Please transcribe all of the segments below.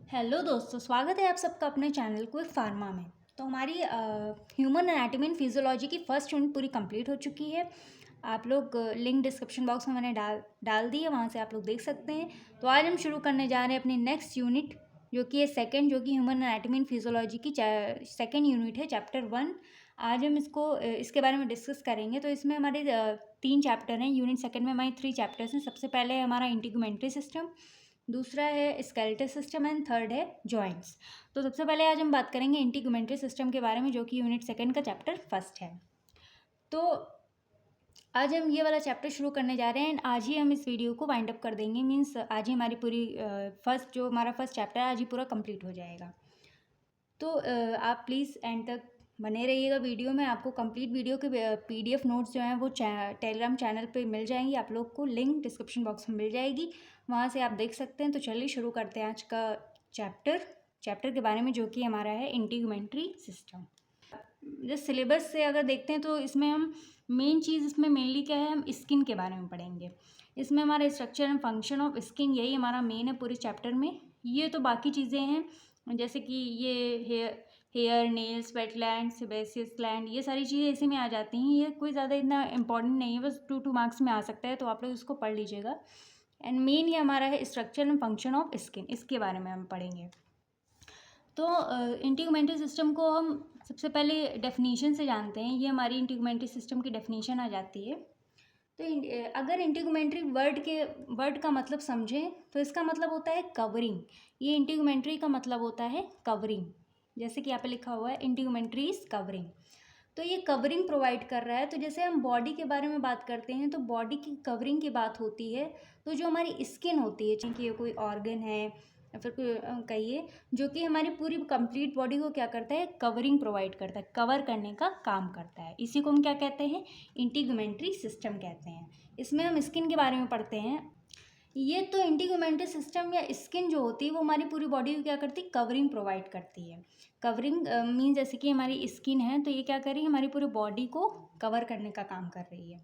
Hello दोस्तों, स्वागत है आप सबका अपने चैनल क्विक फार्मा में। तो हमारी ह्यूमन एनाटॉमी एंड फिजियोलॉजी की फर्स्ट यूनिट पूरी कंप्लीट हो चुकी है। आप लोग लिंक डिस्क्रिप्शन बॉक्स में मैंने डाल दी है, वहाँ से आप लोग देख सकते हैं। तो आज हम शुरू करने जा रहे हैं अपनी नेक्स्ट यूनिट, जो कि है सेकंड, जो कि ह्यूमन एनाटॉमी एंड फिजियोलॉजी की सेकंड यूनिट है, चैप्टर 1। आज हम इसके बारे में डिस्कस करेंगे। तो इसमें हमारे 3 चैप्टर हैं। यूनिट सेकंड में हमारे 3 चैप्टर्स हैं। सबसे पहले है हमारा इंटीग्यूमेंट्री सिस्टम, दूसरा है स्केलेटल सिस्टम एंड थर्ड है जॉइंट्स। तो सबसे पहले आज हम बात करेंगे इंटीग्यूमेंट्री सिस्टम के बारे में, जो कि यूनिट सेकंड का चैप्टर फर्स्ट है। तो आज हम ये वाला चैप्टर शुरू करने जा रहे हैं एंड आज ही हम इस वीडियो को वाइंड अप कर देंगे। मीन्स आज ही हमारी पूरी हमारा फर्स्ट चैप्टर है, आज ही पूरा कंप्लीट हो जाएगा। तो आप प्लीज़ एंड तक बने रहिएगा वीडियो में। आपको कंप्लीट वीडियो के PDF नोट्स जो हैं वो टेलीग्राम चैनल पे मिल जाएंगी। आप लोग को लिंक डिस्क्रिप्शन बॉक्स में मिल जाएगी, वहाँ से आप देख सकते हैं। तो चलिए शुरू करते हैं आज का चैप्टर के बारे में, जो कि हमारा है इंटीग्यूमेंट्री सिस्टम। जैसे सिलेबस से अगर देखते हैं तो इसमें हम मेन चीज़ इसमें मेनली क्या है, हम स्किन के बारे में पढ़ेंगे। इसमें हमारा structure and function of skin, यही हमारा मेन है पूरे चैप्टर में। ये तो बाकी चीज़ें हैं, जैसे कि ये hair, nails, wetland, sebaceous gland, ये सारी चीज़ें इसी में आ जाती हैं। ये कोई ज़्यादा इतना इंपॉर्टेंट नहीं है, बस 2 मार्क्स में आ सकता है, तो आप लोग इसको पढ़ लीजिएगा। एंड मेन ये हमारा है structure and function of skin, इसके बारे में हम पढ़ेंगे। तो इंटीग्यूमेंट्री सिस्टम को हम सबसे पहले डेफिनीशन से जानते हैं। ये हमारी इंटीग्यूमेंट्री सिस्टम की डेफिनीशन आ जाती है। तो अगर इंटीग्यूमेंट्री वर्ड का मतलब समझें तो इसका मतलब होता है कवरिंग। ये इंटीग्यूमेंट्री का मतलब होता है कवरिंग, जैसे कि यहाँ पे लिखा हुआ है इंटीग्यूमेंट्री इज कवरिंग। तो ये कवरिंग प्रोवाइड कर रहा है। तो जैसे हम बॉडी के बारे में बात करते हैं तो बॉडी की कवरिंग की बात होती है। तो जो हमारी स्किन होती है, चाहे कि ये कोई ऑर्गन है या फिर कोई कहिए, जो कि हमारी पूरी कंप्लीट बॉडी को क्या करता है, कवरिंग प्रोवाइड करता है, कवर करने का काम करता है। इसी को हम क्या कहते हैं, इंटीग्यूमेंट्री सिस्टम कहते हैं। इसमें हम स्किन के बारे में पढ़ते हैं। ये तो इंटीग्यूमेंट्री सिस्टम या स्किन जो होती है वो हमारी पूरी बॉडी को क्या करती है, कवरिंग प्रोवाइड करती है। कवरिंग मीन जैसे कि हमारी स्किन है, तो ये क्या कर रही है, हमारी पूरी बॉडी को कवर करने का काम कर रही है।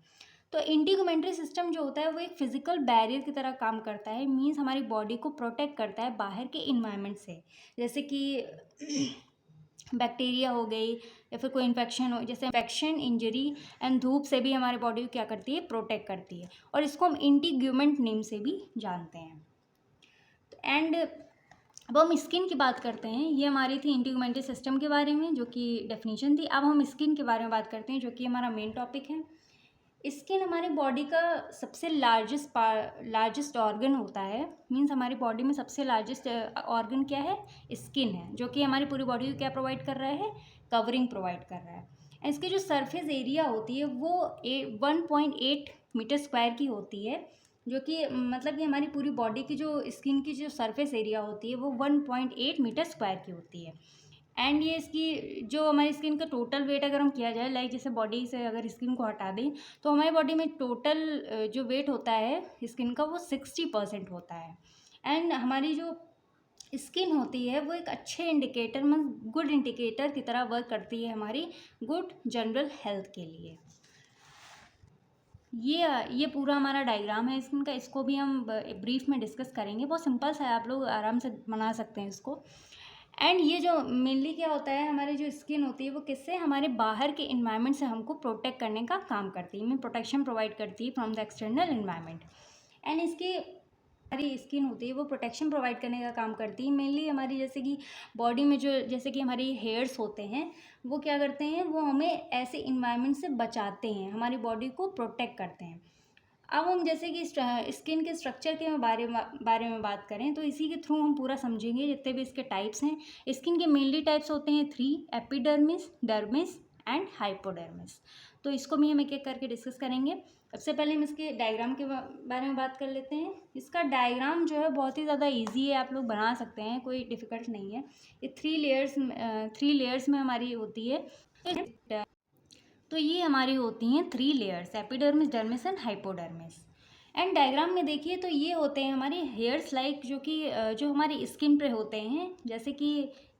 तो इंटीग्यूमेंट्री सिस्टम जो होता है वो एक फिजिकल बैरियर की तरह काम करता है। मीन्स हमारी बॉडी को प्रोटेक्ट करता है बाहर के इन्वायरमेंट से, जैसे कि बैक्टीरिया हो गई या फिर कोई इन्फेक्शन हो, जैसे इन्फेक्शन, इंजरी एंड धूप से भी हमारी बॉडी को क्या करती है, प्रोटेक्ट करती है। और इसको हम इंटीग्यूमेंट नेम से भी जानते हैं। तो एंड अब हम स्किन की बात करते हैं। ये हमारी थी इंटीग्यूमेंट्री सिस्टम के बारे में, जो कि डेफिनेशन थी। अब हम स्किन के बारे में बात करते हैं, जो कि हमारा मेन टॉपिक है। स्किन हमारी बॉडी का सबसे लार्जेस्ट ऑर्गन होता है। मीन्स हमारी बॉडी में सबसे लार्जेस्ट ऑर्गन क्या है, स्किन है, जो कि हमारी पूरी बॉडी को क्या प्रोवाइड कर रहा है, कवरिंग प्रोवाइड कर रहा है। इसकी जो सरफेस एरिया होती है वो 1.8 मीटर स्क्वायर की होती है, जो कि मतलब कि हमारी पूरी बॉडी की जो स्किन की जो सरफेस एरिया होती है वो 1.8 मीटर स्क्वायर की होती है। एंड ये इसकी जो हमारी स्किन का टोटल वेट अगर हम किया जाए, लाइक जैसे बॉडी से अगर स्किन को हटा दें तो हमारी बॉडी में टोटल जो वेट होता है स्किन का वो 60% होता है। एंड हमारी जो स्किन होती है वो एक अच्छे इंडिकेटर में गुड इंडिकेटर की तरह वर्क करती है हमारी गुड जनरल हेल्थ के लिए। ये पूरा हमारा डायग्राम है स्किन का, इसको भी हम ब्रीफ में डिस्कस करेंगे। बहुत सिंपल सा है, आप लोग आराम से बना सकते हैं इसको। एंड ये जो मेनली क्या होता है, हमारी जो स्किन होती है वो किससे, हमारे बाहर के इन्वायरमेंट से हमको प्रोटेक्ट करने का काम करती है। मीन प्रोटेक्शन प्रोवाइड करती है from the external environment. And इसकी हमारी स्किन होती है वो प्रोटेक्शन प्रोवाइड करने का काम करती है। मेनली हमारी जैसे कि बॉडी में जो जैसे कि हमारी हेयर्स होते हैं वो क्या करते हैं, वो हमें ऐसे इन्वायरमेंट से बचाते हैं, हमारी बॉडी को प्रोटेक्ट करते हैं। अब हम जैसे कि स्किन के स्ट्रक्चर के बारे में बात करें तो इसी के थ्रू हम पूरा समझेंगे जितने भी इसके टाइप्स हैं। स्किन के मेनली टाइप्स होते हैं 3, एपिडर्मिस, डर्मिस एंड हाइपोडर्मिस। तो इसको भी हम एक एक करके डिस्कस करेंगे। सबसे पहले हम इसके डायग्राम के बारे में बात कर लेते हैं। इसका डायग्राम जो है बहुत ही ज़्यादा इजी है, आप लोग बना सकते हैं, कोई डिफ़िकल्ट नहीं है। ये 3 लेयर्स में हमारी होती है। तो ये हमारी होती हैं 3 layers, epidermis, dermis and hypodermis. And diagram में देखिए तो ये होते हैं हमारे हेयर्स लाइक, जो कि जो हमारी स्किन पे होते हैं, जैसे कि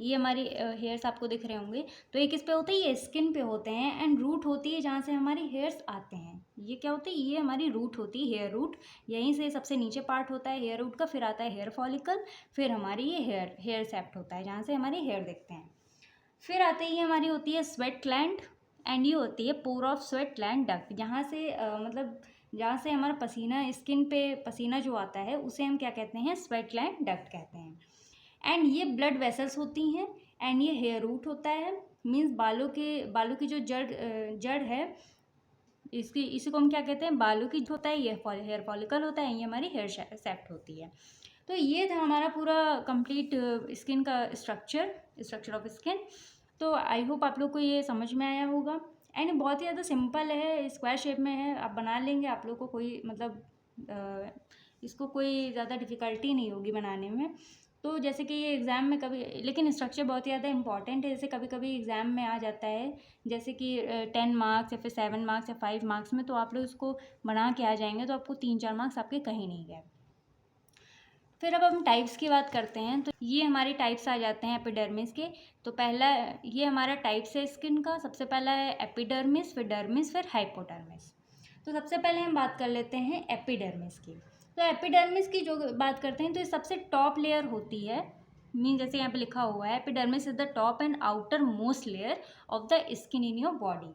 ये हमारी हेयर्स आपको दिख रहे होंगे, तो ये किस पे होते हैं, ये स्किन पे होते हैं। एंड रूट होती है जहाँ से हमारे हेयर्स आते हैं, ये क्या होती है, ये हमारी रूट होती है, हेयर रूट। यहीं से सबसे नीचे पार्ट होता है हेयर रूट का, फिर आता है हेयर फॉलिकल, फिर हमारी ये हेयर सेप्ट होता है जहाँ से हमारे हेयर दिखते हैं। फिर आते ही हमारी होती है स्वेट ग्लैंड, एंड ये होती है pore of sweat gland duct, जहाँ से मतलब जहाँ से हमारा पसीना, स्किन पे पसीना जो आता है उसे हम क्या कहते हैं, स्वेट ग्लैंड डक्ट कहते हैं। एंड ये ब्लड वेसल्स होती हैं। एंड ये हेयर रूट होता है, मीन्स बालों की जो जड़ है, इसी को हम क्या कहते हैं, बालों की होता है, ये हेयर फॉलिकल होता है, ये हमारी हेयर सेप्ट होती है। तो ये था हमारा पूरा कंप्लीट स्किन का स्ट्रक्चर ऑफ स्किन। तो आई होप आप लोग को ये समझ में आया होगा। एंड बहुत ही ज़्यादा सिंपल है, स्क्वायर शेप में है, आप बना लेंगे, आप लोग को कोई मतलब इसको कोई ज़्यादा डिफ़िकल्टी नहीं होगी बनाने में। तो जैसे कि ये एग्ज़ाम में कभी, लेकिन स्ट्रक्चर बहुत ही ज़्यादा इंपॉर्टेंट है, जैसे कभी कभी एग्ज़ाम में आ जाता है, जैसे कि 10 मार्क्स या फिर 7 मार्क्स या 5 मार्क्स में, तो आप लोग इसको बना के आ जाएंगे तो आपको 3-4 मार्क्स आपके कहीं नहीं गए। फिर अब हम टाइप्स की बात करते हैं, तो ये हमारे टाइप्स आ जाते हैं एपिडर्मिस के। तो पहला ये हमारा टाइप्स है स्किन का, सबसे पहला है एपिडर्मिस, फिर डर्मिस, फिर हाइपोडर्मिस। तो सबसे पहले हम बात कर लेते हैं एपिडर्मिस की। तो एपिडर्मिस की जो बात करते हैं तो ये सबसे टॉप लेयर होती है, मीन जैसे यहाँ पे लिखा हुआ है, epidermis is the top and outer most layer of the skin in your body.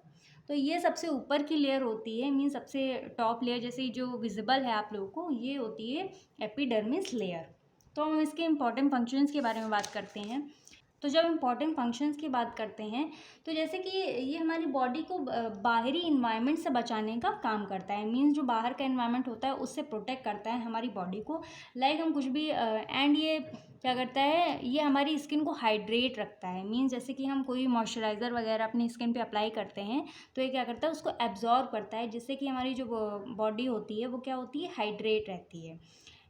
तो ये सबसे ऊपर की लेयर होती है, मीन सबसे टॉप लेयर, जैसे जो विजिबल है आप लोगों को, ये होती है एपिडर्मिस लेयर। तो हम इसके इम्पॉर्टेंट फंक्शंस के बारे में बात करते हैं। तो जब इम्पॉर्टेंट फंक्शंस की बात करते हैं, तो जैसे कि ये हमारी बॉडी को बाहरी इन्वायरमेंट से बचाने का काम करता है, मीन्स जो बाहर का इन्वायरमेंट होता है उससे प्रोटेक्ट करता है हमारी बॉडी को, लाइक हम कुछ भी एंड ये क्या करता है, ये हमारी स्किन को हाइड्रेट रखता है, मीन्स जैसे कि हम कोई मॉइस्चराइज़र वगैरह अपनी स्किन पे अप्लाई करते हैं तो ये क्या करता है, उसको एब्जॉर्ब करता है, जिससे कि हमारी जो बॉडी होती है वो क्या होती है, हाइड्रेट रहती है।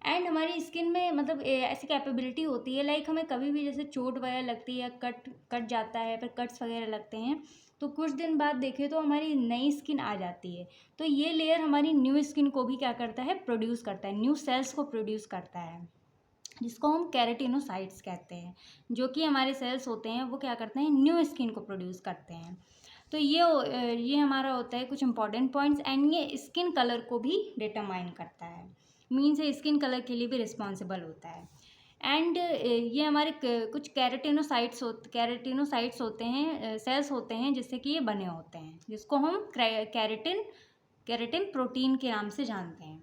एंड हमारी स्किन में मतलब ऐसी कैपेबिलिटी होती है, लाइक हमें कभी भी जैसे चोट वगैरह लगती है, कट जाता है, फिर कट्स वगैरह लगते हैं, तो कुछ दिन बाद देखें तो हमारी नई स्किन आ जाती है। तो ये लेयर हमारी न्यू स्किन को भी क्या करता है, प्रोड्यूस करता है, न्यू सेल्स को प्रोड्यूस करता है, जिसको हम केराटिनोसाइट्स कहते हैं। जो कि हमारे सेल्स होते हैं वो क्या करते हैं, न्यू स्किन को प्रोड्यूस करते हैं। तो ये हमारा होता है कुछ इंपॉर्टेंट पॉइंट्स। एंड ये स्किन कलर को भी डिटरमाइन करता है, मीन्स ये स्किन कलर के लिए भी रिस्पॉन्सिबल होता है। एंड ये हमारे कुछ कैरेटिनोसाइट्स होते हैं, सेल्स होते हैं जिससे कि ये बने होते हैं, जिसको हम कैरेटिन प्रोटीन के नाम से जानते हैं।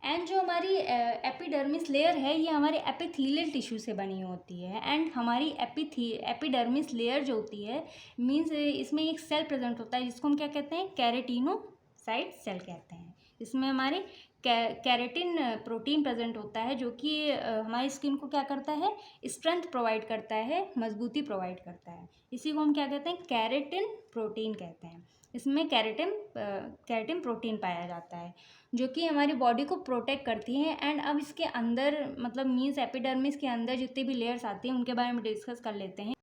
एंड जो हमारी एपिडर्मिस लेयर है ये हमारे एपिथेलियल टिश्यू से बनी होती है। एंड हमारी एपिडर्मिस लेयर जो होती है, मीन्स इसमें एक सेल प्रेजेंट होता है जिसको हम क्या कहते हैं, कैरेटिनोसाइट सेल कहते हैं। इसमें हमारे कैरेटिन प्रोटीन प्रेजेंट होता है, जो कि हमारी स्किन को क्या करता है, स्ट्रेंथ प्रोवाइड करता है, मजबूती प्रोवाइड करता है। इसी को हम क्या कहते हैं, कैरेटिन प्रोटीन कहते हैं। इसमें कैरेटिन प्रोटीन पाया जाता है, जो कि हमारी बॉडी को प्रोटेक्ट करती हैं। एंड अब इसके अंदर मतलब मीन्स एपिडर्मिस के अंदर जितनी भी लेयर्स आती हैं उनके बारे में डिस्कस कर लेते हैं।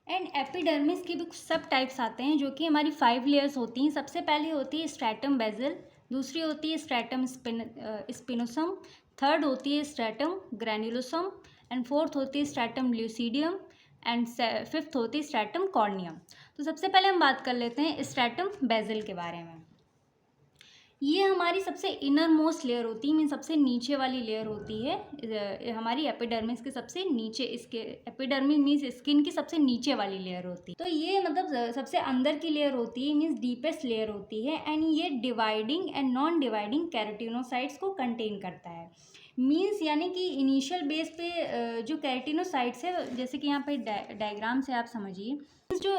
एंड एपिडर्मिस के भी कुछ सब टाइप्स आते हैं, जो कि हमारी 5 लेयर्स होती हैं। सबसे पहले होती है स्ट्रैटम बेसल, दूसरी होती है स्ट्रैटम स्पिनोसम, थर्ड होती है स्ट्रैटम ग्रैन्युलोसम, एंड फोर्थ होती है स्ट्रैटम ल्यूसीडियम, एंड फिफ्थ होती है स्ट्रैटम कॉर्नियम। तो सबसे पहले हम बात कर लेते हैं स्ट्रैटम बेसल के बारे में। ये हमारी सबसे इनर मोस्ट लेयर होती है, मीन सबसे नीचे वाली लेयर होती है हमारी एपिडर्मिस के सबसे नीचे। इसके एपिडर्मिस मीन्स स्किन की सबसे नीचे वाली लेयर होती है। तो ये मतलब सबसे अंदर की लेयर होती है, मीन्स डीपेस्ट लेयर होती है। एंड ये डिवाइडिंग एंड नॉन डिवाइडिंग कैरेटिनोसाइट्स को कंटेन करता है, मीन्स यानी कि इनिशियल बेस पे जो कैरेटिनोसाइट्स है, जैसे कि यहाँ पे डायग्राम से आप समझिए, जो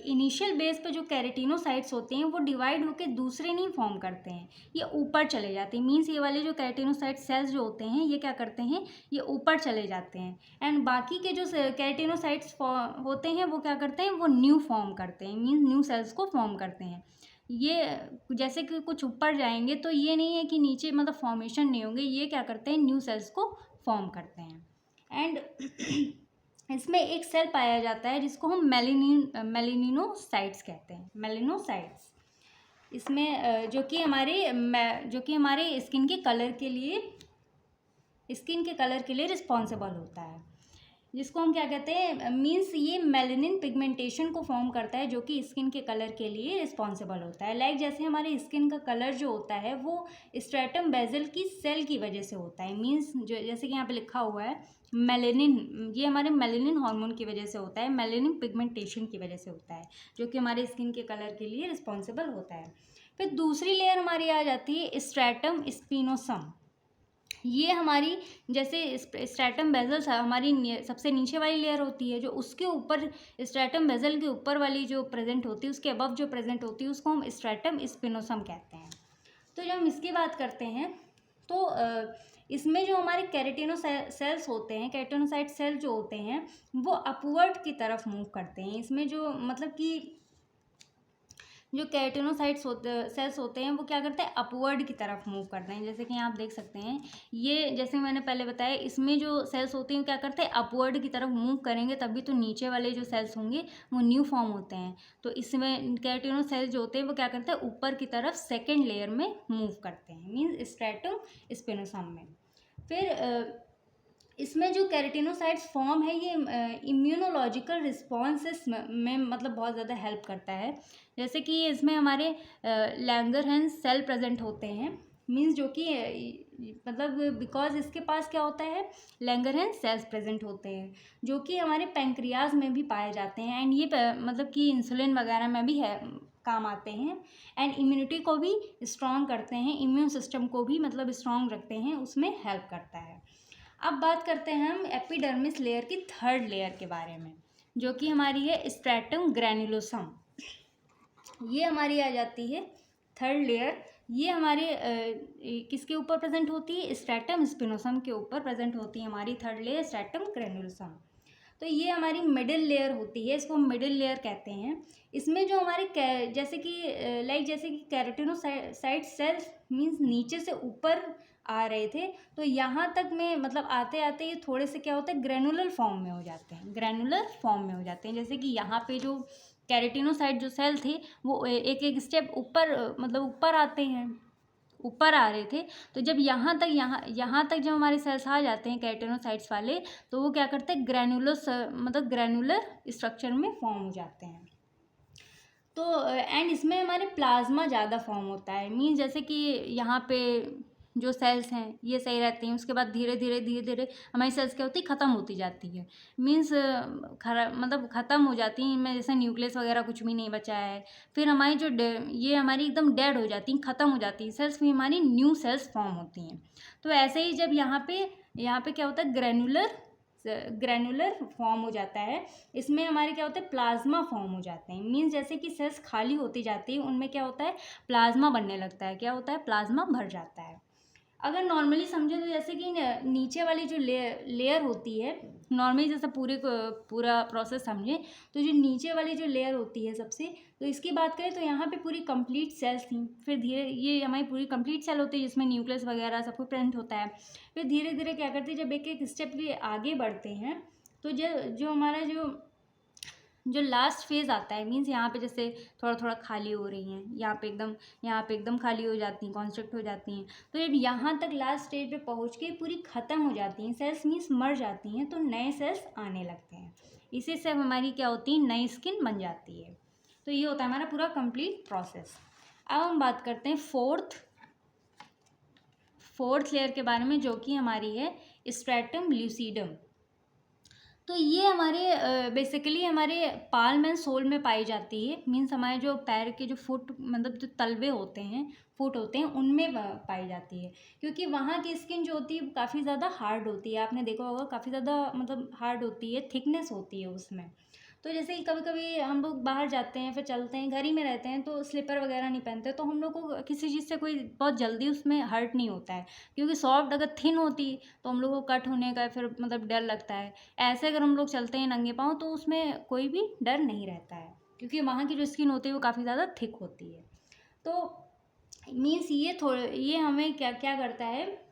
इनिशियल बेस पे जो कैरेटिनोसाइट्स होते हैं वो डिवाइड होकर दूसरे नहीं फॉर्म करते हैं, ये ऊपर चले जाते हैं। मीन्स ये वाले जो कैरेटिनोसाइट सेल्स जो होते हैं ये क्या करते हैं, ये ऊपर चले जाते हैं। एंड बाकी के जो कैरेटिनोसाइट्स होते हैं वो क्या करते हैं, वो न्यू फॉर्म करते हैं, मीन्स न्यू सेल्स को फॉर्म करते हैं। ये जैसे कि कुछ ऊपर जाएंगे तो ये नहीं है कि नीचे मतलब फॉर्मेशन नहीं होंगे, ये क्या करते हैं, न्यू सेल्स को फॉर्म करते हैं। एंड इसमें एक सेल पाया जाता है जिसको हम मेलेनिनोसाइट्स कहते हैं, मेलेनोसाइट्स। इसमें जो कि हमारे स्किन के कलर के लिए रिस्पॉन्सिबल होता है, जिसको हम क्या कहते हैं, मीन्स ये मेलानिन पिगमेंटेशन को फॉर्म करता है जो कि स्किन के कलर के लिए रिस्पॉन्सिबल होता है। लाइक जैसे हमारे स्किन का कलर जो होता है वो स्ट्रैटम बेसल की सेल की वजह से होता है। मीन्स जो जैसे कि यहाँ पे लिखा हुआ है मेलानिन, ये हमारे मेलानिन हार्मोन की वजह से होता है, मेलानिन पिगमेंटेशन की वजह से होता है, जो कि हमारे स्किन के कलर के लिए रिस्पॉन्सिबल होता है। फिर दूसरी लेयर हमारी आ जाती है स्ट्रैटम स्पिनोसम। ये हमारी जैसे स्ट्रैटम बेसल हमारी सबसे नीचे वाली लेयर होती है, जो उसके ऊपर स्ट्रैटम बेसल के ऊपर वाली जो प्रेजेंट होती है, उसके अबव जो प्रेजेंट होती है उसको हम स्ट्रैटम स्पिनोसम कहते हैं। तो जब हम इसकी बात करते हैं तो इसमें जो हमारे सेल्स होते हैं, केराटिनोसाइट सेल जो होते हैं वो अपवर्ड की तरफ मूव करते हैं। इसमें जो मतलब कि जो सेल्स होते हैं वो क्या करते हैं, अपवर्ड की तरफ मूव करते हैं। जैसे कि यहाँ आप देख सकते हैं, ये जैसे मैंने पहले बताया, इसमें जो सेल्स होते हैं क्या करते हैं, अपवर्ड की तरफ मूव करेंगे तभी तो नीचे वाले जो सेल्स होंगे वो न्यू फॉर्म होते हैं। तो इसमें केराटिनोसाइट जो होते हैं वो क्या करते हैं, ऊपर की तरफ सेकेंड लेयर में मूव करते हैं, मीन्स स्ट्रैटम स्पिनोसम में। फिर इसमें जो केराटिनोसाइट्स फॉर्म है ये इम्यूनोलॉजिकल रिस्पॉन्सेस में मतलब बहुत ज़्यादा हेल्प करता है। जैसे कि इसमें हमारे लैंगरहैंस सेल प्रेजेंट होते हैं, मीन्स जो कि मतलब बिकॉज इसके पास क्या होता है, लैंगरहैंस सेल्स प्रेजेंट होते हैं जो कि हमारे पैंक्रियाज में भी पाए जाते हैं। एंड ये मतलब कि इंसुलिन वगैरह में भी है काम आते हैं, एंड इम्यूनिटी को भी स्ट्रॉन्ग करते हैं, इम्यून सिस्टम को भी मतलब स्ट्रॉन्ग रखते हैं, उसमें हेल्प करता है। अब बात करते हैं हम एपिडर्मिस लेयर की थर्ड लेयर के बारे में, जो कि हमारी है स्ट्रैटम ग्रैन्युलोसम। ये हमारी आ जाती है थर्ड लेयर। ये हमारे किसके ऊपर प्रेजेंट होती है, स्ट्रैटम स्पिनोसम के ऊपर प्रेजेंट होती है हमारी थर्ड लेयर स्ट्रैटम ग्रैन्युलोसम। तो ये हमारी मिडिल लेयर होती है, इसको मिडिल लेयर कहते हैं। इसमें जो हमारे जैसे कि केराटिनोसाइट सेल्स मीन्स नीचे से ऊपर आ रहे थे, तो यहाँ तक में मतलब आते आते ये थोड़े से क्या होता है, ग्रैनुलर फॉर्म में हो जाते हैं। जैसे कि यहाँ पे जो केराटिनोसाइट जो सेल थे वो एक एक स्टेप ऊपर मतलब ऊपर आते हैं, ऊपर आ रहे थे। तो जब यहाँ तक जब हमारे सेल्स आ जाते हैं केराटिनोसाइट्स वाले, तो वो क्या करते हैं, ग्रैनुलर स्ट्रक्चर में फॉर्म हो जाते हैं। तो एंड इसमें हमारे प्लाज्मा ज़्यादा फॉर्म होता है। मीन्स जैसे कि यहाँ पे जो सेल्स हैं ये सही रहती हैं, उसके बाद धीरे धीरे हमारी सेल्स क्या होती है, ख़त्म होती जाती है। मीन्स ख़त्म हो जाती हैं, इनमें जैसे न्यूक्लियस वगैरह कुछ भी नहीं बचा है। फिर हमारी ये हमारी एकदम डेड हो जाती हैं, ख़त्म हो जाती हैं सेल्स, फिर हमारी न्यू सेल्स फॉर्म होती हैं। तो ऐसे ही जब यहाँ पे क्या होता है, ग्रैनुलर फॉर्म हो जाता है, इसमें हमारे क्या होता है, प्लाज्मा फॉर्म हो जाते हैं। मीन्स जैसे कि सेल्स खाली होती जाती है, उनमें क्या होता है, प्लाज्मा बनने लगता है। क्या होता है, प्लाज्मा भर जाता है। अगर नॉर्मली समझे तो जैसे कि नीचे वाली जो लेयर होती है, नॉर्मली जैसे पूरा प्रोसेस समझे तो जो नीचे वाली जो लेयर होती है सबसे, तो इसकी बात करें तो यहाँ पे पूरी कंप्लीट सेल्स थी। फिर धीरे ये हमारी पूरी कंप्लीट सेल होती है जिसमें न्यूक्लियस वगैरह सब कुछ प्रेजेंट होता है। फिर धीरे धीरे क्या करते हैं, जब एक एक स्टेप ये आगे बढ़ते हैं, तो जो हमारा जो लास्ट फेज़ आता है, मीन्स यहाँ पे जैसे थोड़ा थोड़ा खाली हो रही हैं, यहाँ पे एकदम खाली हो जाती हैं, कॉन्स्ट्रिक्ट हो जाती हैं। तो जब यहाँ तक लास्ट स्टेज पे पहुँच के पूरी ख़त्म हो जाती हैं सेल्स, मीन्स मर जाती हैं, तो नए सेल्स आने लगते हैं। इसी से हमारी क्या होती है, नई स्किन बन जाती है। तो ये होता है हमारा पूरा कंप्लीट प्रोसेस। अब हम बात करते हैं फोर्थ लेयर के बारे में, जो कि हमारी है स्ट्रैटम ल्यूसीडम। तो ये हमारे बेसिकली हमारे पाल्म एंड सोल में पाई जाती है। मीन्स हमारे जो पैर के जो फुट मतलब जो तलवे होते हैं, फुट होते हैं, उनमें पाई जाती है। क्योंकि वहाँ की स्किन जो होती है काफ़ी ज़्यादा हार्ड होती है, आपने देखा होगा काफ़ी ज़्यादा मतलब हार्ड होती है, थिकनेस होती है उसमें। तो जैसे कि कभी कभी हम लोग बाहर जाते हैं, फिर चलते हैं, घर ही में रहते हैं, तो स्लीपर वगैरह नहीं पहनते, तो हम लोग को किसी चीज़ से कोई बहुत जल्दी उसमें हर्ट नहीं होता है। क्योंकि सॉफ्ट अगर थिन होती तो हम लोग को कट होने का फिर मतलब डर लगता है। ऐसे अगर हम लोग चलते हैं नंगे पाँव तो उसमें कोई भी डर नहीं रहता है, क्योंकि वहाँ की जो स्किन होती है वो काफ़ी ज़्यादा थिक होती है। तो मीन्स ये हमें क्या क्या करता है,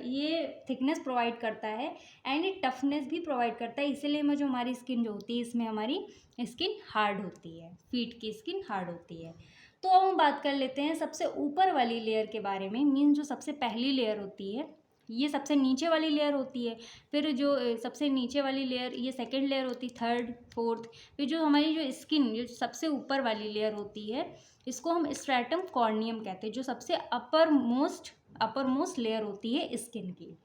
ये थिकनेस प्रोवाइड करता है एंड ये टफनेस भी प्रोवाइड करता है। इसीलिए में जो हमारी स्किन जो होती है, इसमें हमारी स्किन हार्ड होती है, फीट की स्किन हार्ड होती है। तो अब हम बात कर लेते हैं सबसे ऊपर वाली लेयर के बारे में। मीन जो सबसे पहली लेयर होती है ये सबसे नीचे वाली लेयर होती है। फिर जो सबसे नीचे वाली लेयर ये सेकंड लेयर होती है, थर्ड, फोर्थ। फिर जो हमारी जो स्किन जो सबसे ऊपर वाली लेयर होती है इसको हम स्ट्रैटम कॉर्नियम कहते हैं, जो सबसे अपर मोस्ट लेयर होती है स्किन की।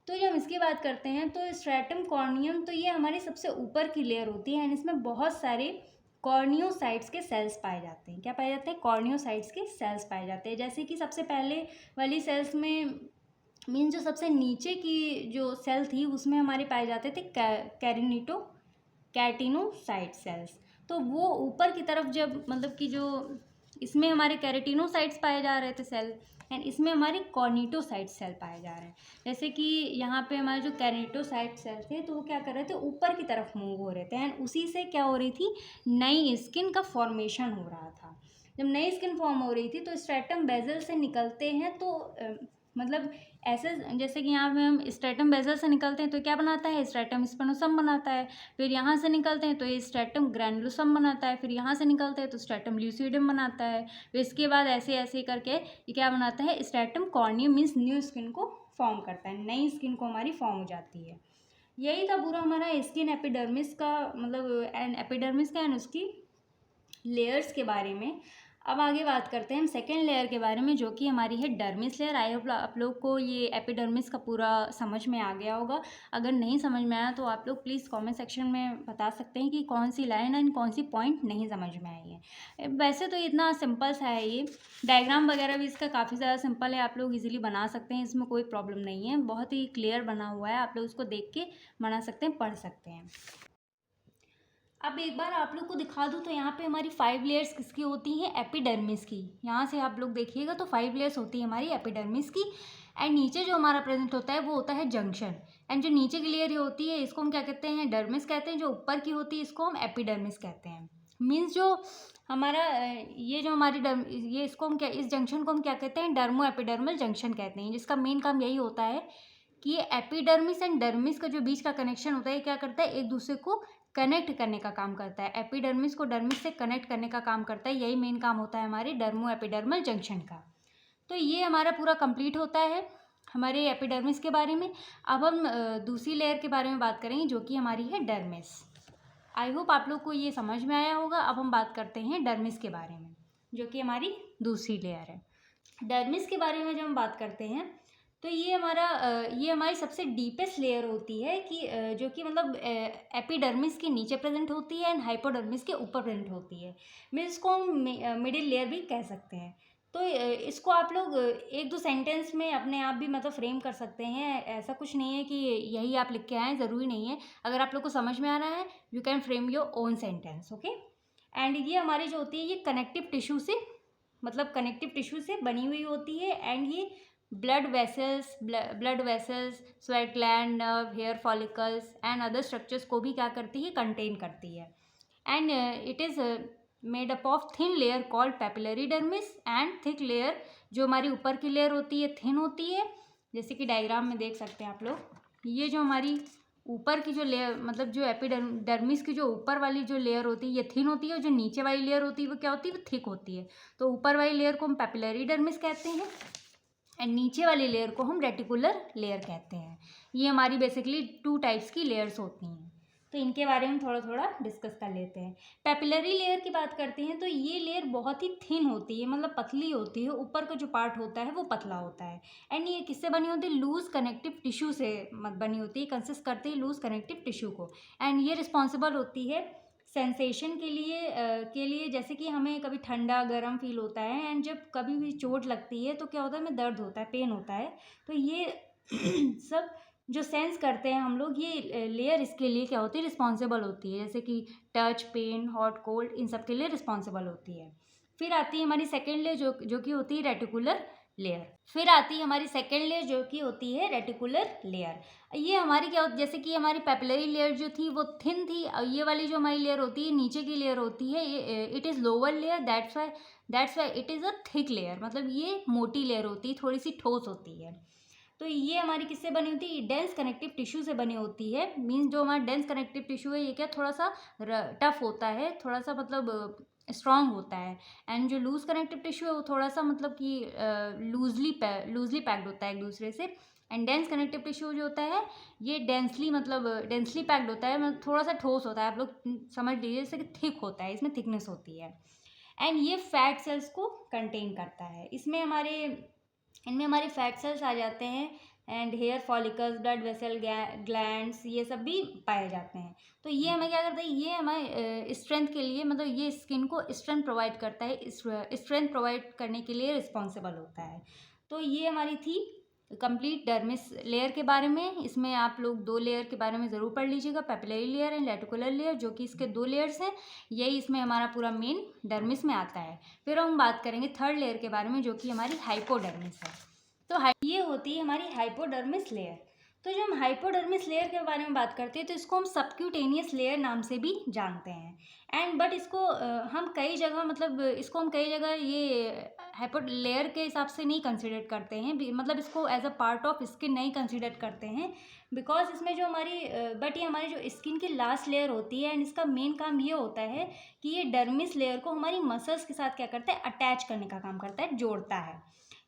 तो जब हम इसकी बात करते हैं तो स्ट्रैटम कॉर्नियम तो ये हमारी सबसे ऊपर की लेयर होती है एंड इसमें बहुत सारे कॉर्नियोसाइट्स के सेल्स पाए जाते हैं। क्या पाए जाते हैं? कॉर्नियोसाइट्स के सेल्स पाए जाते हैं। जैसे कि सबसे पहले वाली सेल्स में मीन जो सबसे नीचे की जो सेल थी उसमें हमारे पाए जाते थे कैटिनोसाइट सेल्स। तो वो ऊपर की तरफ जब मतलब कि जो इसमें हमारे कैरेटिनोसाइट्स पाए जा रहे थे सेल एंड इसमें हमारे कॉर्निटोसाइट सेल पाए जा रहे हैं। जैसे कि यहाँ पे हमारे जो कैरेटोसाइट सेल थे तो वो क्या कर रहे थे, ऊपर की तरफ मूव हो रहे थे एंड उसी से क्या हो रही थी, नई स्किन का फॉर्मेशन हो रहा था। जब नई स्किन फॉर्म हो रही थी तो स्ट्रैटम बेजल से निकलते हैं तो मतलब ऐसे जैसे कि यहाँ पे हम स्ट्रैटम बेजल से निकलते हैं तो क्या बनाता है, स्ट्रैटम स्पिनोसम बनाता है। फिर यहाँ से निकलते हैं तो ये स्ट्रैटम ग्रैनुलोसम बनाता है। फिर यहाँ से निकलते हैं तो स्ट्रैटम ल्यूसिडम बनाता है। फिर इसके बाद ऐसे ऐसे करके ये क्या बनाता है, stratum corneum means new skin को फॉर्म करता है, नई स्किन को हमारी फॉर्म हो जाती है। यही था पूरा हमारा स्किन एपिडर्मिस का मतलब एपिडर्मिस का एंड उसकी लेयर्स के बारे में। अब आगे बात करते हैं हम सेकेंड लेयर के बारे में जो कि हमारी है डर्मिस लेयर। आई होप आप लोग को ये एपिडर्मिस का पूरा समझ में आ गया होगा। अगर नहीं समझ में आया तो आप लोग प्लीज़ कमेंट सेक्शन में बता सकते हैं कि कौन सी लाइन एंड कौन सी पॉइंट नहीं समझ में आई है। वैसे तो इतना सिंपल सा है, ये डायग्राम वगैरह भी इसका काफ़ी ज़्यादा सिंपल है, आप लोग इजीली बना सकते हैं, इसमें कोई प्रॉब्लम नहीं है, बहुत ही क्लियर बना हुआ है, आप लोग उसको देख के बना सकते हैं, पढ़ सकते हैं। अब एक बार आप लोग को दिखा दूँ तो यहाँ पे हमारी 5 लेयर्स किसकी होती हैं, एपिडर्मिस की। यहाँ से आप लोग देखिएगा तो 5 लेयर्स होती है हमारी एपिडर्मिस की एंड नीचे जो हमारा प्रेजेंट होता है वो होता है जंक्शन। एंड जो नीचे की लेयर होती है इसको हम क्या कहते हैं, डर्मिस कहते हैं। जो ऊपर की होती है इसको हम एपिडर्मिस कहते हैं। मीन्स जो हमारा ये जो हमारी ये इसको हम क्या, इस जंक्शन को हम क्या कहते हैं, डर्मो एपिडर्मल जंक्शन कहते हैं, जिसका मेन काम यही होता है कि ये एपिडर्मिस एंड डर्मिस का जो बीच का कनेक्शन होता है ये क्या करता है, एक दूसरे को कनेक्ट करने का काम करता है। एपिडर्मिस को डर्मिस से कनेक्ट करने का काम करता है, यही मेन काम होता है हमारे डर्मो एपिडर्मल जंक्शन का। तो ये हमारा पूरा कंप्लीट होता है हमारे एपिडर्मिस के बारे में। अब हम दूसरी लेयर के बारे में बात करेंगे जो कि हमारी है डर्मिस। आई होप आप लोग को ये समझ में आया होगा। अब हम बात करते हैं डर्मिस के बारे में जो कि हमारी दूसरी लेयर है। डर्मिस के बारे में जब हम बात करते हैं तो ये हमारी सबसे डीपेस्ट लेयर होती है कि जो कि मतलब एपिडर्मिस के नीचे प्रेजेंट होती है एंड हाइपोडर्मिस के ऊपर प्रेजेंट होती है। मैं इसको हम मिडिल लेयर भी कह सकते हैं। तो इसको आप लोग एक दो सेंटेंस में अपने आप भी मतलब फ्रेम कर सकते हैं। ऐसा कुछ नहीं है कि यही आप लिख के आएँ, ज़रूरी नहीं है। अगर आप लोग को समझ में आ रहा है you can frame your own sentence, okay. And ये हमारी जो होती है ये कनेक्टिव टिश्यू से बनी हुई होती है एंड ये blood vessels, sweat gland, nerve, hair follicles and other structures को भी क्या करती है, कंटेन करती है। And it is made up of thin layer called papillary dermis and thick layer जो हमारी ऊपर की लेयर होती है थिन होती है। जैसे कि डायग्राम में देख सकते हैं आप लोग, ये जो हमारी ऊपर की जो लेयर मतलब जो एपिडर्मिस की जो ऊपर वाली जो लेयर होती है ये थिन होती है और जो नीचे वाली लेयर होती है वो क्या होती है, वो थिक होती है। तो ऊपर वाली लेयर को हम पेपिलरी डर्मिस कहते हैं एंड नीचे वाली लेयर को हम रेटिकुलर लेयर कहते हैं। ये हमारी बेसिकली 2 टाइप्स की लेयर्स होती हैं। तो इनके बारे में थोड़ा थोड़ा डिस्कस कर लेते हैं। पेपिलरी लेयर की बात करते हैं तो ये लेयर बहुत ही थिन होती है, मतलब पतली होती है। ऊपर का जो पार्ट होता है वो पतला होता है एंड ये किससे बनी होती है, लूज कनेक्टिव टिश्यू से बनी होती है, कंसिस्ट करती है लूज कनेक्टिव टिश्यू को। एंड ये रिस्पॉन्सिबल होती है सेंसेशन के लिए जैसे कि हमें कभी ठंडा गर्म फील होता है एंड जब कभी भी चोट लगती है तो क्या होता है, हमें दर्द होता है, पेन होता है। तो ये सब जो सेंस करते हैं हम लोग, ये लेयर इसके लिए क्या होती है, रिस्पॉन्सिबल होती है। जैसे कि टच, पेन, हॉट, कोल्ड, इन सब के लिए रिस्पॉन्सिबल होती है। फिर आती है हमारी सेकेंड लेयर जो कि होती है रेटिकुलर लेयर। फिर आती है हमारी सेकेंड लेयर जो कि होती है रेटिकुलर लेयर। ये हमारी क्या होती है, जैसे कि हमारी पेपिलरी लेयर जो थी वो थिन थी, ये वाली जो हमारी लेयर होती है नीचे की लेयर होती है ये it is lower layer, that's why it is a thick layer. मतलब ये मोटी लेयर होती है, थोड़ी सी ठोस होती है। तो ये हमारी किससे बनी होती है, डेंस कनेक्टिव टिश्यू से बनी होती है। मीन्स जो हमारा डेंस कनेक्टिव टिश्यू है ये क्या थोड़ा सा टफ होता है, थोड़ा सा मतलब स्ट्रॉन्ग होता है। एंड जो लूज़ कनेक्टिव टिश्यू है वो थोड़ा सा मतलब कि लूजली पैक्ड होता है एक दूसरे से। एंड डेंस कनेक्टिव टिश्यू जो होता है ये डेंसली पैक्ड होता है, मतलब थोड़ा सा ठोस होता है, आप लोग समझ लीजिए जैसे कि थिक होता है, इसमें थिकनेस होती है। एंड ये फैट सेल्स को कंटेन करता है। इनमें हमारे फैट सेल्स आ जाते हैं। And hair follicles, blood vessel, glands, ये सब भी पाए जाते हैं। तो ये हमें क्या करता है, ये हमारे स्ट्रेंथ के लिए, मतलब ये स्किन को स्ट्रेंथ प्रोवाइड करता है, स्ट्रेंथ प्रोवाइड करने के लिए रिस्पॉन्सिबल होता है। तो ये हमारी थी कंप्लीट डर्मिस लेयर के बारे में। इसमें आप लोग 2 लेयर के बारे में ज़रूर पढ़ लीजिएगा, papillary layer and reticular layer, जो कि इसके 2 लेयर्स हैं। यही इसमें हमारा पूरा मेन डर्मिस में आता है। फिर हम बात करेंगे 3rd लेयर के बारे में, जो कि हमारी हाइपोडर्मिस है। तो ये होती है हमारी हाइपोडर्मिस लेयर। तो जब हम हाइपोडर्मिस लेयर के बारे में बात करते हैं तो इसको हम सबक्यूटेनियस लेयर नाम से भी जानते हैं। एंड बट इसको हम कई जगह, मतलब इसको हम कई जगह ये हाइपो लेयर के हिसाब से नहीं कंसिडर करते हैं, मतलब इसको as a part of skin नहीं कंसिडर करते हैं, बिकॉज इसमें जो हमारी बट ये हमारी जो स्किन की लास्ट लेयर होती है। एंड इसका मेन काम ये होता है कि ये डर्मिस लेयर को हमारी मसल्स के साथ क्या करता है, अटैच करने का काम करता है, जोड़ता है।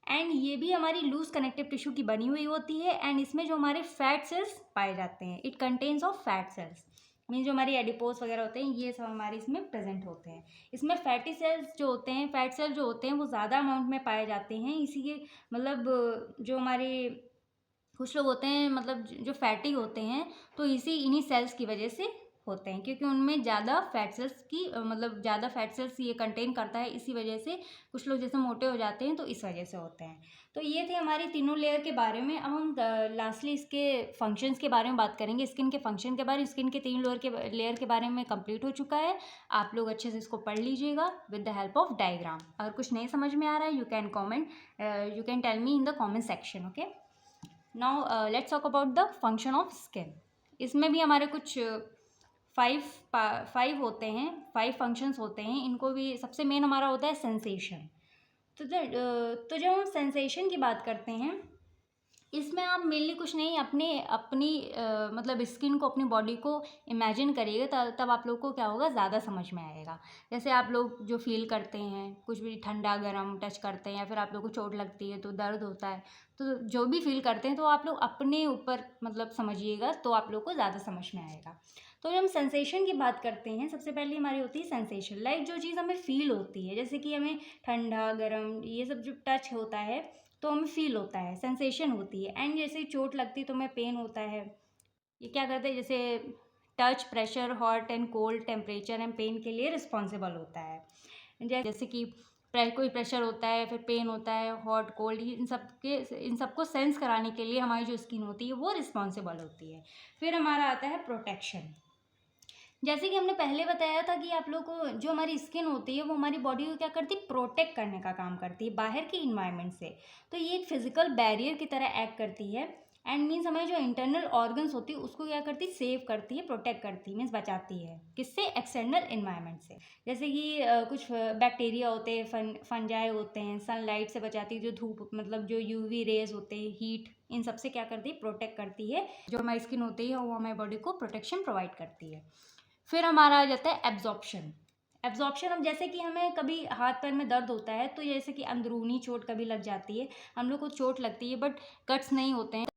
एंड ये भी हमारी लूज कनेक्टिव टिश्यू की बनी हुई होती है। एंड इसमें जो हमारे फैट सेल्स पाए जाते हैं, it contains of fat cells, mean जो हमारी एडिपोज वगैरह होते हैं ये सब हमारे इसमें प्रेजेंट होते हैं। इसमें फैटी सेल्स जो होते हैं, फैट सेल जो होते हैं वो ज़्यादा अमाउंट में पाए जाते हैं। इसी के मतलब जो हमारे कुछ लोग होते हैं, मतलब जो फैटी होते हैं, तो इन्हीं सेल्स की वजह से होते हैं, क्योंकि उनमें ज़्यादा फैट सेल्स की मतलब ज़्यादा फैट सेल्स ये कंटेन करता है। इसी वजह से कुछ लोग जैसे मोटे हो जाते हैं तो इस वजह से होते हैं। तो ये थे हमारी तीनों लेयर के बारे में। अब हम लास्टली इसके फंक्शंस के बारे में बात करेंगे, स्किन के फंक्शन के बारे में। स्किन के 3 लेयर के बारे में कंप्लीट हो चुका है। आप लोग अच्छे से इसको पढ़ लीजिएगा with the help of diagram. अगर कुछ नहीं समझ में आ रहा है, you can tell me in the comment section, okay. Now let's talk about the function of skin. इसमें भी हमारे कुछ 5 होते हैं, 5 फंक्शंस होते हैं। इनको भी सबसे मेन हमारा होता है सेंसेशन। तो जब हम सेंसेशन की बात करते हैं, इसमें आप मेनली कुछ नहीं, अपनी मतलब स्किन को, अपनी बॉडी को इमेजिन करिएगा, तब आप लोग को क्या होगा, ज़्यादा समझ में आएगा। जैसे आप लोग जो फील करते हैं, कुछ भी ठंडा गर्म टच करते हैं, या फिर आप लोग को चोट लगती है तो दर्द होता है, तो जो भी फील करते हैं तो आप लोग अपने ऊपर मतलब समझिएगा, तो आप लोग को ज़्यादा समझ में आएगा। तो जब हम सेंसेशन की बात करते हैं, सबसे पहले हमारी होती है सेंसेशन, लाइक जो चीज़ हमें फील होती है, जैसे कि हमें ठंडा गर्म ये सब जो टच होता है तो हमें फील होता है, सेंसेशन होती है। एंड जैसे चोट लगती है तो हमें पेन होता है। ये क्या करते हैं, जैसे touch, pressure, hot and cold, temperature and pain के लिए रिस्पॉन्सिबल होता है। जैसे कि कोई प्रेशर होता है, फिर पेन होता है, हॉट कोल्ड, इन सबको सेंस कराने के लिए हमारी जो स्किन होती है वो रिस्पॉन्सिबल होती है। फिर हमारा आता है प्रोटेक्शन। जैसे कि हमने पहले बताया था कि आप लोग को जो हमारी स्किन होती है वो हमारी बॉडी को क्या करती है, प्रोटेक्ट करने का काम करती है बाहर के इन्वायरमेंट से। तो ये एक फिजिकल बैरियर की तरह एक्ट करती है। एंड मीन्स हमारी जो इंटरनल ऑर्गन्स होती है उसको क्या करती है, सेव करती है, प्रोटेक्ट करती है, मीन्स बचाती है, किससे, एक्सटर्नल इन्वायरमेंट से। जैसे कि कुछ बैक्टीरिया होते हैं, फंजाई होते हैं, सनलाइट से बचाती है, जो धूप मतलब जो यूवी रेज होते हैं, हीट, इन सब से क्या करती है, प्रोटेक्ट करती है। जो हमारी स्किन होती है वो हमारी बॉडी को प्रोटेक्शन प्रोवाइड करती है। फिर हमारा आ जाता है एब्जॉर्प्शन। एब्जॉर्प्शन, हम जैसे कि हमें कभी हाथ पैर में दर्द होता है, तो जैसे कि अंदरूनी चोट कभी लग जाती है, हम लोग को चोट लगती है बट कट्स नहीं होते हैं,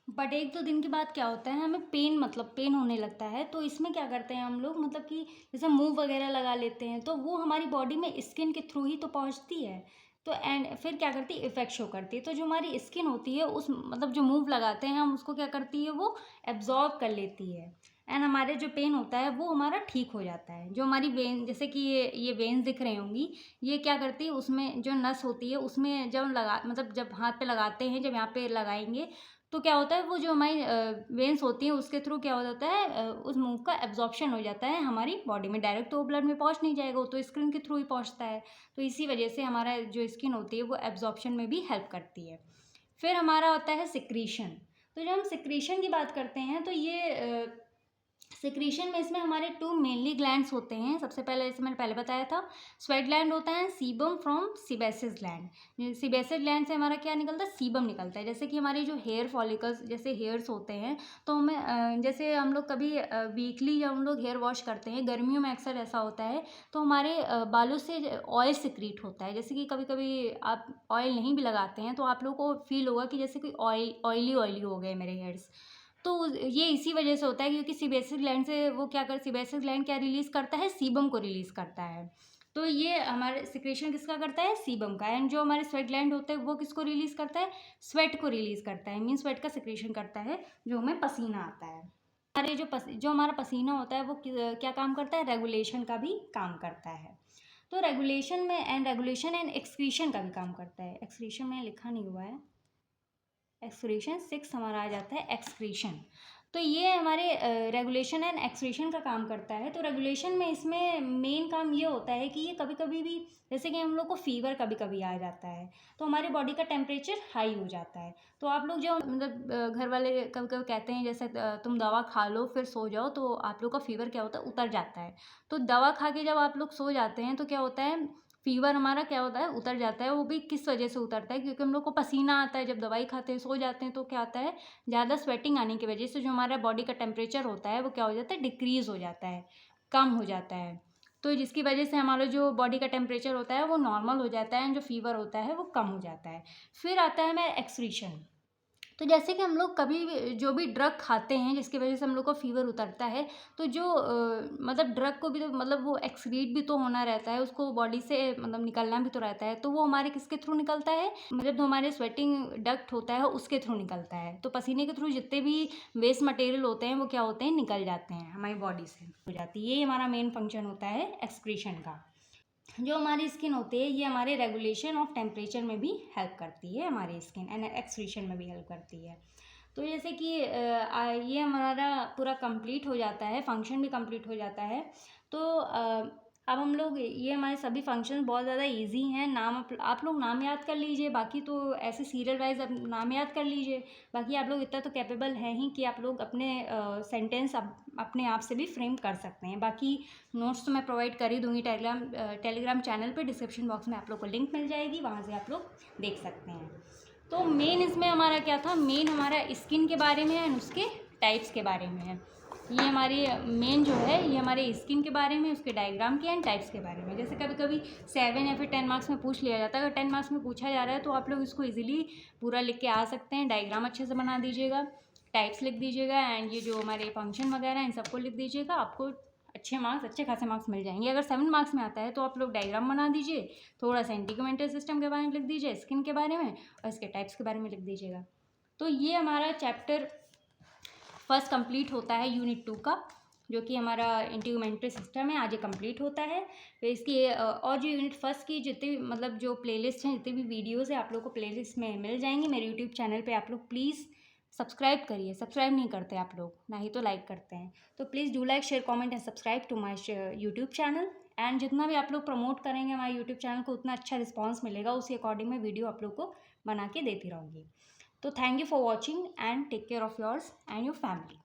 बट 1-2 दिन के बाद क्या होता है, हमें पेन होने लगता है। तो इसमें क्या करते हैं हम लोग, मतलब कि जैसे मूव वगैरह लगा लेते हैं, तो वो हमारी बॉडी में स्किन के थ्रू ही तो पहुंचती है। तो एंड फिर क्या करती है, इफेक्ट शो करती है। तो जो हमारी स्किन होती है उस मतलब जो मूव लगाते हैं हम, उसको क्या करती है, वो एब्जॉर्ब कर लेती है। एंड हमारे जो पेन होता है वो हमारा ठीक हो जाता है। जो हमारी वेन, जैसे कि ये वेन्स दिख रही होंगी, ये क्या करती है, उसमें जो नस होती है उसमें जब मतलब जब हाथ पे लगाते हैं, जब यहाँ पे लगाएंगे तो क्या होता है, वो जो हमारी वेन्स होती हैं उसके थ्रू क्या हो जाता है, उस मूव का एब्जॉर्प्शन हो जाता है हमारी बॉडी में। डायरेक्ट तो ब्लड में पहुंच नहीं जाएगा, वो तो स्किन के थ्रू ही पहुंचता है। तो इसी वजह से हमारा जो स्किन होती है वो एब्जॉर्प्शन में भी हेल्प करती है। फिर हमारा होता है सिक्रीशन। तो जब हम सिक्रीशन की बात करते हैं तो ये सिक्रीशन में इसमें हमारे 2 मेनली ग्लैंड्स होते हैं। सबसे पहले जैसे मैंने पहले बताया था, स्वेट ग्लैंड होता है, सीबम फ्रॉम सीबेसिस ग्लैंड। सीबेसिस ग्लैंड से हमारा क्या निकलता है, सीबम निकलता है। जैसे कि हमारे जो हेयर फॉलिकल्स जैसे हेयर्स होते हैं, तो हमें जैसे हम लोग कभी वीकली जब हम लोग हेयर वॉश करते हैं, गर्मियों में अक्सर ऐसा होता है, तो हमारे बालों से ऑयल सिक्रीट होता है। जैसे कि कभी कभी आप ऑयल नहीं भी लगाते हैं तो आप लोगों को फील होगा कि जैसे कोई ऑयली ऑयली हो गए मेरे हेयर्स। तो ये इसी वजह से होता है क्योंकि सीबेसिस ग्लैंड से वो सीबेसिस ग्लैंड क्या रिलीज़ करता है, सीबम को रिलीज़ करता है। तो ये हमारे सिक्रेशन किसका करता है, सीबम का। एंड जो हमारे स्वेट ग्लैंड होते हैं वो किसको रिलीज़ करता है, स्वेट को रिलीज़ करता है। मीन स्वेट का सिक्रेशन करता है जो हमें पसीना आता है। हमारे जो हमारा पसीना होता है वो क्या काम करता है, रेगुलेशन का भी काम करता है। तो रेगुलेशन एंड एक्सक्रीशन का भी काम करता है। एक्सक्रीशन में लिखा नहीं हुआ है, एक्सक्रीशन 6 हमारा आ जाता है एक्सक्रीशन। तो ये हमारे रेगुलेशन एंड एक्सक्रीशन का काम करता है। तो रेगुलेशन में इसमें मेन काम ये होता है कि ये कभी कभी भी, जैसे कि हम लोग को फीवर कभी कभी आ जाता है तो हमारे बॉडी का टेम्परेचर हाई हो जाता है। तो आप लोग जो मतलब घर वाले कभी कभी कहते हैं जैसे तुम दवा खा लो फिर सो जाओ, तो आप लोग का फीवर क्या होता है, उतर जाता है। तो दवा खा के जब आप लोग सो जाते हैं तो क्या होता है, फीवर हमारा क्या होता है, उतर जाता है। वो भी किस वजह से उतरता है, क्योंकि हम लोग को पसीना आता है जब दवाई खाते हैं, सो जाते हैं तो क्या आता है, ज़्यादा स्वेटिंग आने की वजह से जो हमारा बॉडी का टेम्परेचर होता है वो क्या हो जाता है, डिक्रीज़ हो जाता है, कम हो जाता है। तो जिसकी वजह से हमारा जो बॉडी का टेम्परेचर होता है वो नॉर्मल हो जाता है एंड जो फीवर होता है वो कम हो जाता है। फिर आता है हमारा एक्सक्रीशन। तो जैसे कि हम लोग कभी भी जो भी ड्रग खाते हैं जिसकी वजह से हम लोग को फीवर उतरता है, तो जो मतलब ड्रग को भी तो मतलब वो एक्सक्रीट भी तो होना रहता है, उसको बॉडी से मतलब निकलना भी तो रहता है। तो वो हमारे किसके थ्रू निकलता है, मतलब जो हमारे स्वेटिंग डक्ट होता है उसके थ्रू निकलता है। तो पसीने के थ्रू जितने भी वेस्ट मटेरियल होते हैं वो क्या होते हैं, निकल जाते हैं हमारी बॉडी से, हो जाती है। ये हमारा मेन फंक्शन होता है एक्सक्रीशन का। जो हमारी स्किन होती है ये हमारे रेगुलेशन ऑफ टेम्परेचर में भी हेल्प करती है, हमारी स्किन एंड एक्सक्रीशन में भी हेल्प करती है। तो जैसे कि ये हमारा पूरा कंप्लीट हो जाता है, फंक्शन भी कंप्लीट हो जाता है। तो अब हम लोग ये हमारे सभी फंक्शन बहुत ज़्यादा इजी हैं। नाम आप लोग नाम याद कर लीजिए, बाकी तो ऐसे सीरियल वाइज अब नाम याद कर लीजिए। बाकी आप लोग इतना तो कैपेबल हैं ही कि आप लोग अपने सेंटेंस अपने आप से भी फ्रेम कर सकते हैं। बाकी नोट्स तो मैं प्रोवाइड कर ही दूँगी टेलीग्राम चैनल पे, डिस्क्रिप्शन बॉक्स में आप लोग को लिंक मिल जाएगी, वहाँ से आप लोग देख सकते हैं। तो मेन इसमें हमारा क्या था, मेन हमारा स्किन के बारे में एंड उसके टाइप्स के बारे में है। ये हमारी मेन जो है ये हमारे स्किन के बारे में, उसके डायग्राम के एंड टाइप्स के बारे में। जैसे कभी कभी 7 या फिर 10 मार्क्स में पूछ लिया जाता है। अगर 10 मार्क्स में पूछा जा रहा है तो आप लोग इसको इजीली पूरा लिख के आ सकते हैं। डायग्राम अच्छे से बना दीजिएगा, टाइप्स लिख दीजिएगा एंड ये जो हमारे फंक्शन वगैरह हैं इन सबको लिख दीजिएगा, आपको अच्छे खासे मार्क्स मिल जाएंगे। अगर 7 मार्क्स में आता है तो आप लोग डायग्राम बना दीजिए, थोड़ा सा इंटीग्यूमेंटल सिस्टम के बारे में लिख दीजिए, स्किन के बारे में और इसके टाइप्स के बारे में लिख दीजिएगा। तो ये हमारा चैप्टर फर्स्ट कंप्लीट होता है यूनिट 2 का, जो कि हमारा इंटीग्यूमेंटरी सिस्टम है, आज ये कंप्लीट होता है। तो इसकी और जो यूनिट फर्स्ट की जितने भी मतलब जो प्लेलिस्ट हैं, जितने भी वीडियोज़ हैं, आप लोग को प्लेलिस्ट में मिल जाएंगी मेरे यूट्यूब चैनल पे। आप लोग प्लीज़ सब्सक्राइब करिए, सब्सक्राइब नहीं करते आप लोग, ना ही तो लाइक करते हैं। तो please do like, share, comment and subscribe to my YouTube channel. And जितना भी आप लोग प्रमोट करेंगे हमारे यूट्यूब चैनल को उतना अच्छा रिस्पॉन्स मिलेगा, उसी अकॉर्डिंग मैं वीडियो आप लोग को बना के देती रहूँगी। तो thank you for watching and take care of yours and your family.